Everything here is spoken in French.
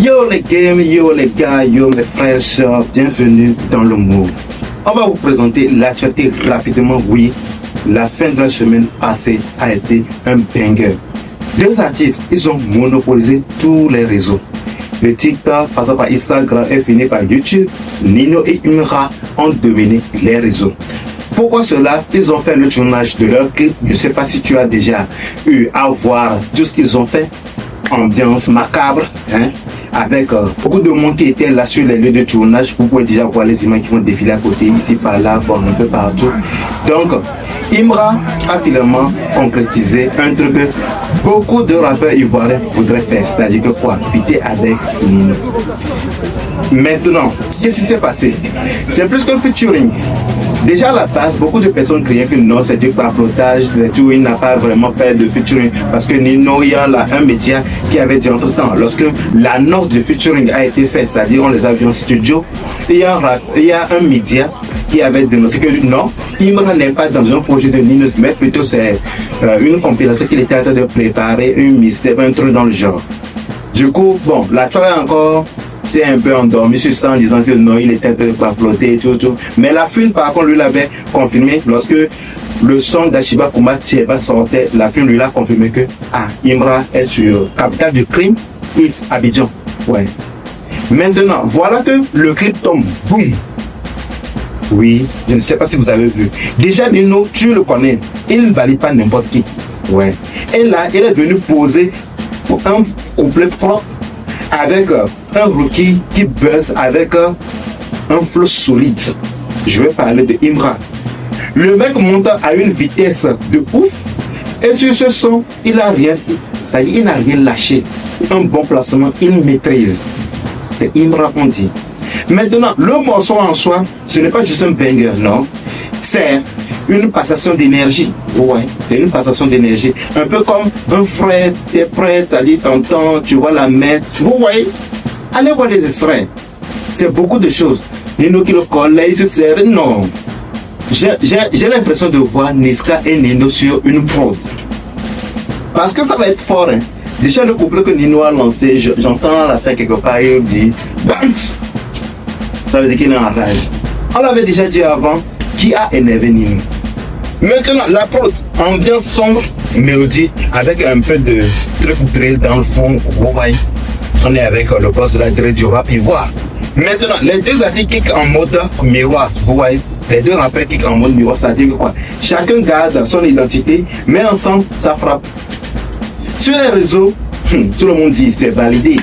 Yo les games, yo les gars, yo mes frères et sœurs, bienvenue dans le Move. On va vous présenter l'actualité rapidement. Oui, la fin de la semaine passée a été un banger. Deux artistes, ils ont monopolisé tous les réseaux. Le TikTok, passant par Instagram et fini par YouTube, Nino et Imra ont dominé les réseaux. Pourquoi cela? Ils ont fait le tournage de leur clip. Je ne sais pas si tu as déjà eu à voir tout ce qu'ils ont fait. Ambiance macabre, hein? Avec beaucoup de monde qui était là sur les lieux de tournage. Vous pouvez déjà voir les images qui vont défiler à côté, ici, par là, bon, un peu partout. Donc, Imra a finalement concrétisé un truc que beaucoup de rappeurs ivoiriens voudraient faire, c'est-à-dire que quoi, fitter avec Nino. Maintenant, qu'est-ce qui s'est passé? C'est plus qu'un featuring. Déjà à la base, beaucoup de personnes criaient que non, c'est du baflotage, c'est tout, il n'a pas vraiment fait de featuring. Parce que Nino, il y a là un média qui avait dit entre temps, lorsque l'annonce de featuring a été faite, c'est-à-dire on les a vus en studio, il y a un média qui avait dénoncé que non, Imra n'est pas dans un projet de Nino, mais plutôt c'est une compilation qu'il était en train de préparer, une mystère, un truc dans le genre. Du coup, bon, la toile encore c'est un peu endormi sur ça en disant que non, il était pas flotté et tout. Mais la film, par contre, lui l'avait confirmé lorsque le son d'Achiba Kouma Thieba sortait. La film lui l'a confirmé que Imra est sur capitale du crime, is Abidjan. Ouais. Maintenant, voilà que le clip tombe. Boum. Oui, je ne sais pas si vous avez vu. Déjà, Nino, tu le connais. Il ne valide pas n'importe qui. Ouais. Et là, il est venu poser pour un couplet propre avec un rookie qui buzz avec un flow solide. Je vais parler de Imra. Le mec monte à une vitesse de ouf et sur ce son, il n'a rien, c'est-à-dire il n'a rien lâché. Un bon placement, il maîtrise. C'est Imra on dit. Maintenant, le morceau en soi, ce n'est pas juste un banger, non. C'est une passation d'énergie. Ouais, c'est une passation d'énergie. Un peu comme un frère, t'es prêt, t'as dit t'entends, tu vois la main. Vous voyez? Allez voir les extraits. C'est beaucoup de choses. Nino qui le colle, il se serre. Non. J'ai l'impression de voir Niska et Nino sur une prod. Parce que ça va être fort. Hein. Déjà, le couplet que Nino a lancé, j'entends la fin quelque part, il dit Bant. Ça veut dire qu'il est en rage. On l'avait déjà dit avant, qui a énervé Nino. Maintenant, la prod, ambiance sombre, mélodie, avec un peu de truc drill dans le fond. Vous voyez, on est avec le boss de la drill du rap ivoire. Maintenant, les deux artistes kick en mode miroir. Vous voyez, les deux rappeurs kick en mode miroir, ça veut dire que quoi? Chacun garde son identité, mais ensemble, ça frappe. Sur les réseaux, tout le monde dit c'est validé.